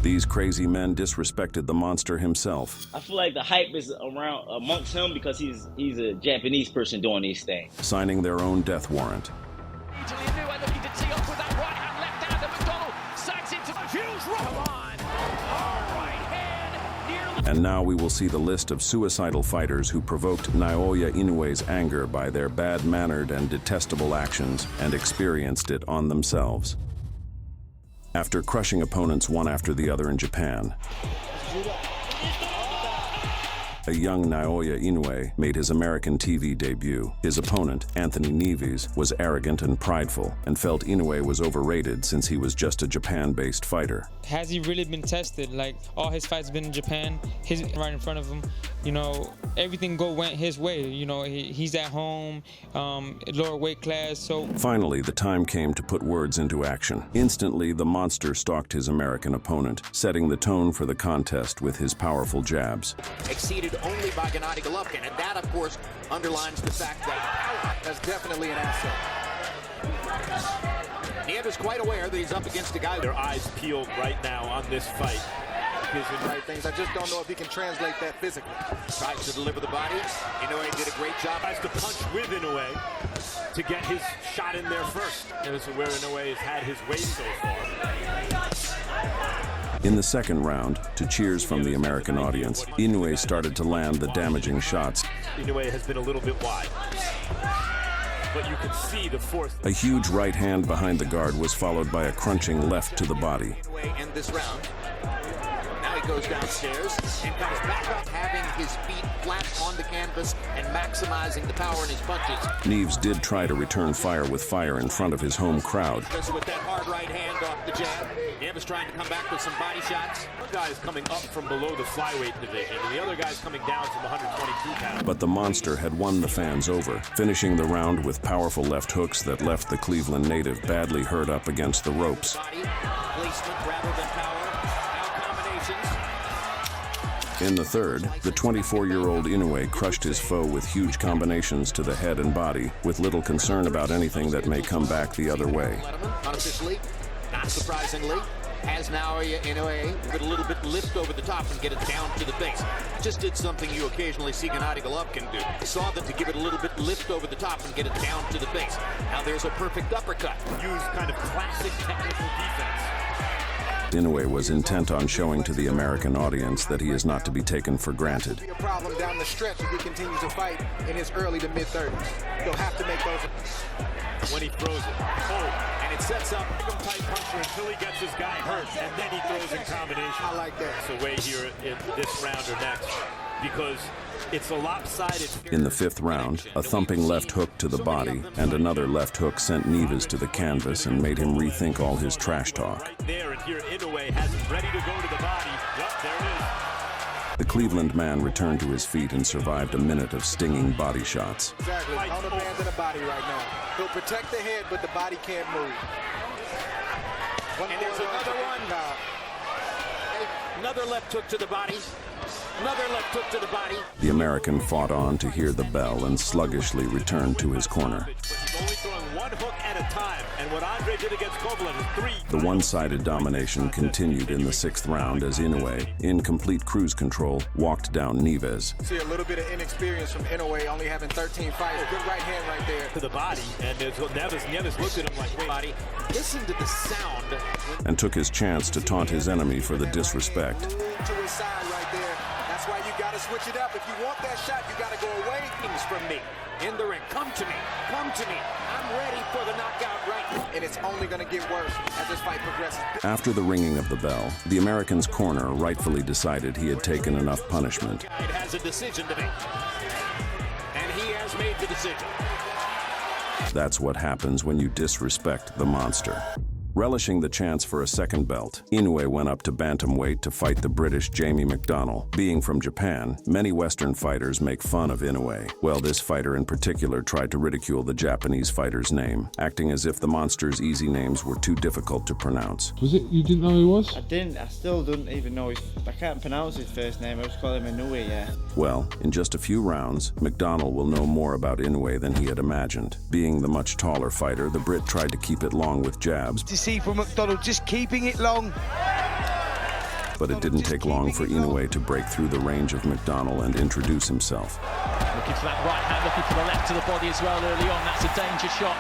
These crazy men disrespected the monster himself, I feel like the hype is around amongst him because he's a Japanese person doing these things. signing their own death warrant. Inoue looking to tee off with that right hand, left hand, and McDonnell sags into the huge roll. Come on. Hard right hand, nearly. And now we will see the list of suicidal fighters who provoked Naoya Inoue's anger by their bad-mannered and detestable actions and experienced it on themselves. After crushing opponents one after the other in Japan, a young Naoya Inoue made his American TV debut. His opponent, Anthony Nez, was arrogant and prideful and felt Inoue was overrated since he was just a Japan-based fighter. Has he really been tested? Like, all his fights been in Japan, he's right in front of him. You know, everything went his way. You know, he's at home, lower weight class, so... Finally, the time came to put words into action. Instantly, the monster stalked his American opponent, setting the tone for the contest with his powerful jabs. Exceeded only by Gennady Golovkin, and that, of course, underlines the fact that that's definitely an asset. Nez is quite aware that he's up against a guy. Their eyes peeled right now on this fight. Gives him right things. I just don't know if he can translate that physically. Tries to deliver the body. Inoue did a great job. Tries to punch with Inoue to get his shot in there first. And this is where Inoue has had his way so far. In the second round, to cheers from the American audience, Inoue started to land the damaging shots. Inoue has been a little bit wide. But you can see the force. A huge right hand behind the guard was followed by a crunching left to the body. Inoue end this round. Now he goes downstairs and comes back up, having his feet flat on the canvas and maximizing the power in his punches. Neves did try to return fire with fire in front of his home crowd. Just with that hard right hand off the jab. Nez trying to come back with some body shots. One guy is coming up from below the flyweight division, and the other guy's coming down from 122 pounds. But the monster had won the fans over, finishing the round with powerful left hooks that left the Cleveland native badly hurt up against the ropes. Body placement rather than power. Now combinations. In the third, the 24-year-old Inoue crushed his foe with huge combinations to the head and body, with little concern about anything that may come back the other way. Unofficially, not surprisingly, has now Inoue with a little bit lift over the top and get it down to the base. Just did something you occasionally see Gennady Golovkin do. Saw that to give it a little bit lift over the top and get it down to the base. Now there's a perfect uppercut. Use kind of classic technical defense. Inoue was intent on showing to the American audience that he is not to be taken for granted. Be a problem down the stretch if he continues to fight in his early to mid-30s. He'll have to make those. When he throws it. Oh, and it sets up a tight puncher until he gets his guy hurt, and then he throws in combination. I like that. It's a way here in this round or next, because it's a lopsided. In the fifth round, a thumping left hook to the body and another left hook sent Neves to the canvas and made him rethink all his trash talk. Right there, and here Inoue has it ready to go to the body. Yep, there it is. The Cleveland man returned to his feet and survived a minute of stinging body shots. Exactly. On the band of the body right now. He'll protect the head, but the body can't move. And there's another one. Another left hook to the body. Another left hook to the body. The American fought on to hear the bell and sluggishly returned to his corner. He's only throwing one hook at a time, and what Andre did against Kovalev is 3. The one-sided domination continued in the sixth round as Inoue, in complete cruise control, walked down Neves. See a little bit of inexperience from Inoue, only having 13 fights. Good right hand right there. To the body, and Neves looked at him like, wait, Body. Listen to the sound. And took his chance to taunt his enemy for the disrespect. Move to his side right there. That's why you got to switch it up. If you want that shot, you got to go away. Things from me. In the ring. Come to me. Come to me. I'm ready for the knockout right now. And it's only going to get worse as this fight progresses. After the ringing of the bell, the American's corner rightfully decided he had taken enough punishment. It has a decision to make. And he has made the decision. That's what happens when you disrespect the monster. Relishing the chance for a second belt, Inoue went up to bantamweight to fight the British Jamie McDonnell. Being from Japan, many Western fighters make fun of Inoue. Well, this fighter in particular tried to ridicule the Japanese fighter's name, acting as if the monster's easy names were too difficult to pronounce. Was it you didn't know who he was? I didn't. I still don't even know I can't pronounce his first name. I just call him Inoue, yeah. Well, in just a few rounds, McDonnell will know more about Inoue than he had imagined. Being the much taller fighter, the Brit tried to keep it long with jabs. To see from McDonnell just keeping it long. but it didn't take long for Inoue to break through the range of McDonnell and introduce himself. Looking for that right hand, looking for the left to the body as well early on. That's a danger shot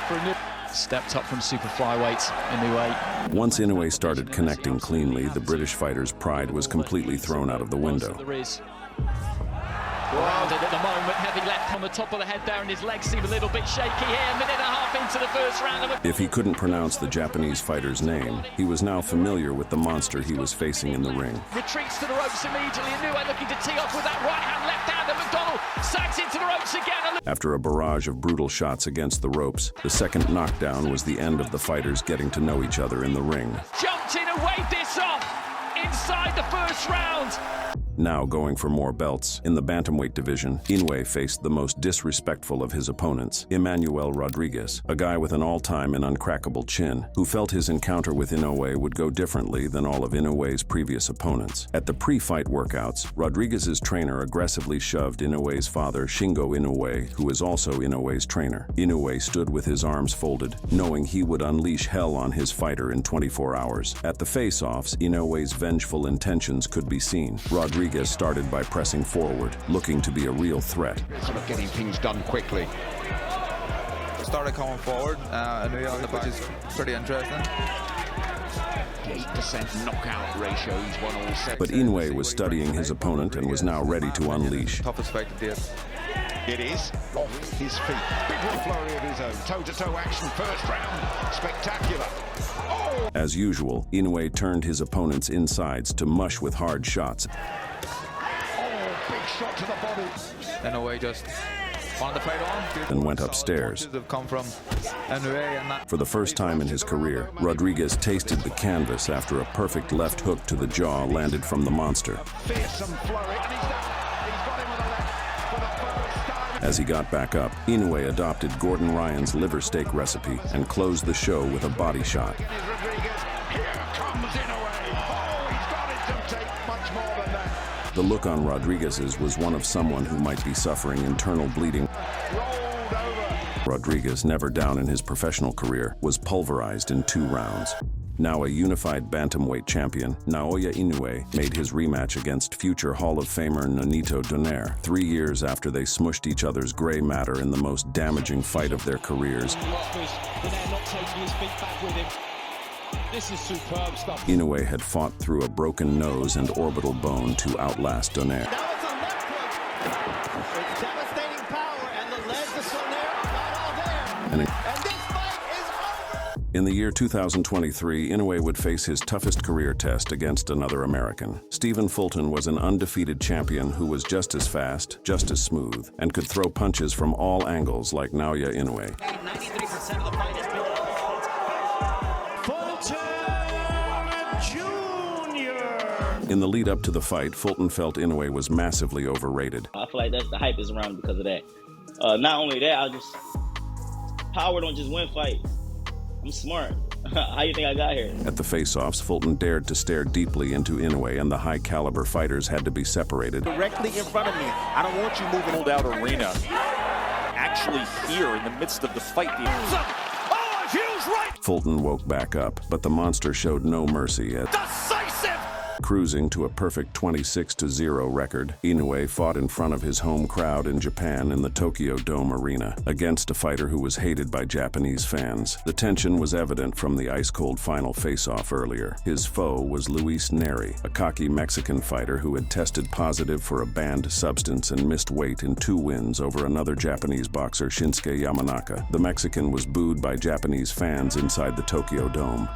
for Inoue. Stepped up from super flyweight, Inoue. Once Inoue started connecting cleanly, the British fighter's pride was completely thrown out of the window. Grounded at the moment, heavy left on the top of the head there, and his legs seem a little bit shaky here. A minute and a half into the first round. If he couldn't pronounce the Japanese fighter's name, he was now familiar with the monster he was facing in the ring. Retreats to the ropes immediately. Inoue looking to tee off with that right hand, left hand, and McDonnell sags into the ropes again. After a barrage of brutal shots against the ropes, the second knockdown was the end of the fighters getting to know each other in the ring. Jumped in and waved this off inside the first round. Now going for more belts, in the bantamweight division, Inoue faced the most disrespectful of his opponents, Emmanuel Rodriguez, a guy with an all-time and uncrackable chin, who felt his encounter with Inoue would go differently than all of Inoue's previous opponents. At the pre-fight workouts, Rodriguez's trainer aggressively shoved Inoue's father, Shingo Inoue, who is also Inoue's trainer. Inoue stood with his arms folded, knowing he would unleash hell on his fighter in 24 hours. At the face-offs, Inoue's vengeful intentions could be seen. Rodriguez started by pressing forward, looking to be a real threat. Sort of getting things done quickly. Started coming forward, Inoue on the back is pretty interesting. 8% knockout ratio, he's won all 7. But Inoue was studying his opponent and was now ready to unleash. Toughest fight to date. It is off his feet. Big flurry of his own. Toe-to-toe action, first round. Spectacular. Oh! As usual, Inoue turned his opponent's insides to mush with hard shots. Oh, big shot to the body. Inoue just wanted to fight on. And went upstairs. Have come from Inoue and that. For the first time in his career, Rodriguez tasted the canvas after a perfect left hook to the jaw landed from the monster. Fearsome flurry, and he's got him with a left for the first time. As he got back up, Inoue adopted Gordon Ryan's liver steak recipe and closed the show with a body shot. Rodriguez, here comes Inoue. Oh, he's got it to take much more than that. The look on Rodriguez's was one of someone who might be suffering internal bleeding. Rolled over. Rodriguez, never down in his professional career, was pulverized in 2 rounds. Now a unified bantamweight champion, Naoya Inoue made his rematch against future Hall of Famer Nonito Donaire 3 years after they smushed each other's gray matter in the most damaging fight of their careers. This is superb stuff. Inoue had fought through a broken nose and orbital bone to outlast Donaire. That was a left hook. It's devastating power, and the legs of Donaire are not all there. And this fight is over. in the year 2023, Inoue would face his toughest career test against another American. Stephen Fulton was an undefeated champion who was just as fast, just as smooth, and could throw punches from all angles like Naoya Inoue. 93% of the fight has been In the lead up to the fight, Fulton felt Inoue was massively overrated. I feel like that's the hype is around because of that. Not only that, power don't just win fights. I'm smart. How you think I got here? At the face-offs, Fulton dared to stare deeply into Inoue, and the high-caliber fighters had to be separated. Directly in front of me. I don't want you moving hold out arena. Actually here in the midst of the fight. Oh, it feels right. Fulton woke back up, but the monster showed no mercy. Decisive. Cruising to a perfect 26-0 record, Inoue fought in front of his home crowd in Japan in the Tokyo Dome Arena, against a fighter who was hated by Japanese fans. The tension was evident from the ice-cold final face-off earlier. His foe was Luis Nery, a cocky Mexican fighter who had tested positive for a banned substance and missed weight in 2 wins over another Japanese boxer, Shinsuke Yamanaka. The Mexican was booed by Japanese fans inside the Tokyo Dome.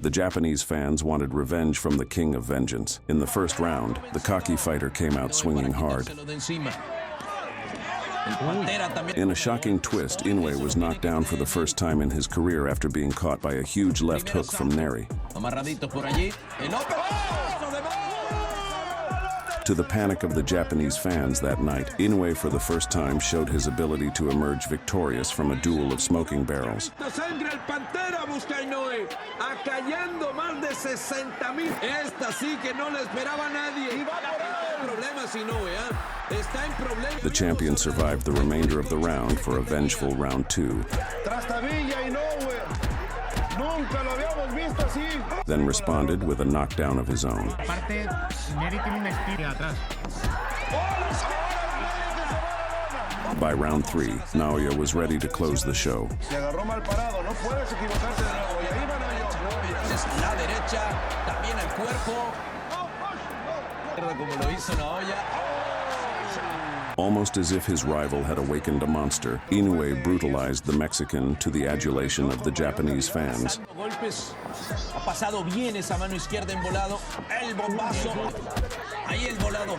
The Japanese fans wanted revenge from the King of Vengeance. In the first round, the cocky fighter came out swinging hard. In a shocking twist, Inoue was knocked down for the first time in his career after being caught by a huge left hook from Nery. To the panic of the Japanese fans that night, Inoue for the first time showed his ability to emerge victorious from a duel of smoking barrels. The champion survived the remainder of the round for a vengeful round 2. then responded with a knockdown of his own. By round 3, Noaya was ready to close the show. Almost as if his rival had awakened a monster, Inoue brutalized the Mexican to the adulation of the Japanese fans. Ha pasado bien esa mano izquierda en volado. El bombazo. Ahí el volado.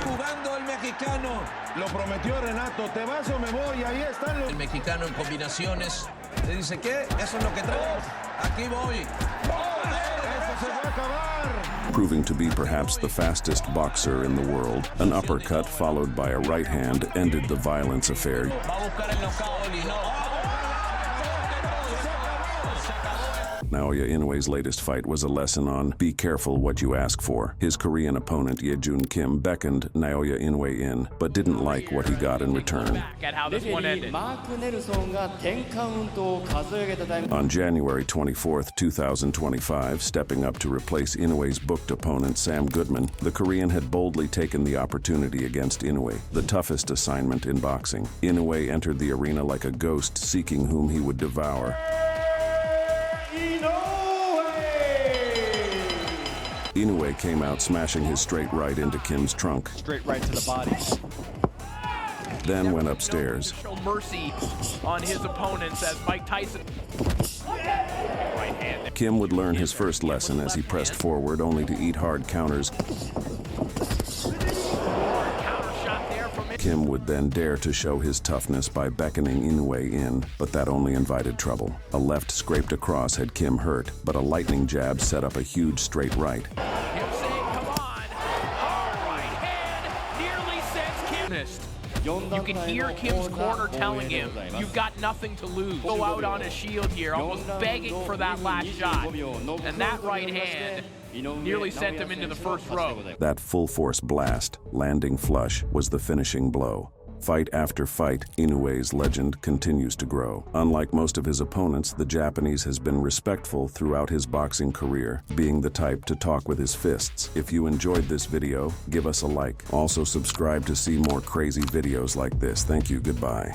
Jugando el mexicano. Lo prometió Renato, te vas o me voy, ahí están los... El mexicano en combinaciones. Le dice, ¿qué? Eso es lo que trae. Aquí voy. Eso se va a acabar. Proving to be perhaps the fastest boxer in the world, an uppercut followed by a right hand ended the violence affair. Va a buscar el knockout, Oli. No. Naoya Inoue's latest fight was a lesson on be careful what you ask for. His Korean opponent Yejun Kim beckoned Naoya Inoue in, but didn't like what he got in return. At how this one ended. On January 24, 2025, stepping up to replace Inoue's booked opponent Sam Goodman, the Korean had boldly taken the opportunity against Inoue, the toughest assignment in boxing. Inoue entered the arena like a ghost seeking whom he would devour. Inoue came out smashing his straight right into Kim's trunk. Straight right to the body. Then went upstairs. Show mercy on his opponents as Mike Tyson. Right hand. Kim would learn his first lesson as he pressed forward only to eat hard counters. Kim would then dare to show his toughness by beckoning Inoue in, but that only invited trouble. A left scraped across had Kim hurt, but a lightning jab set up a huge straight right. Kim saying, come on. All right hand nearly sends Kim. You can hear Kim's corner telling him, you've got nothing to lose. Go out on a shield here, almost begging for that last shot. And that right hand nearly sent him into the first row. That full-force blast, landing flush, was the finishing blow. Fight after fight, Inoue's legend continues to grow. Unlike most of his opponents, the Japanese has been respectful throughout his boxing career, being the type to talk with his fists. If you enjoyed this video, give us a like. Also subscribe to see more crazy videos like this. Thank you, goodbye.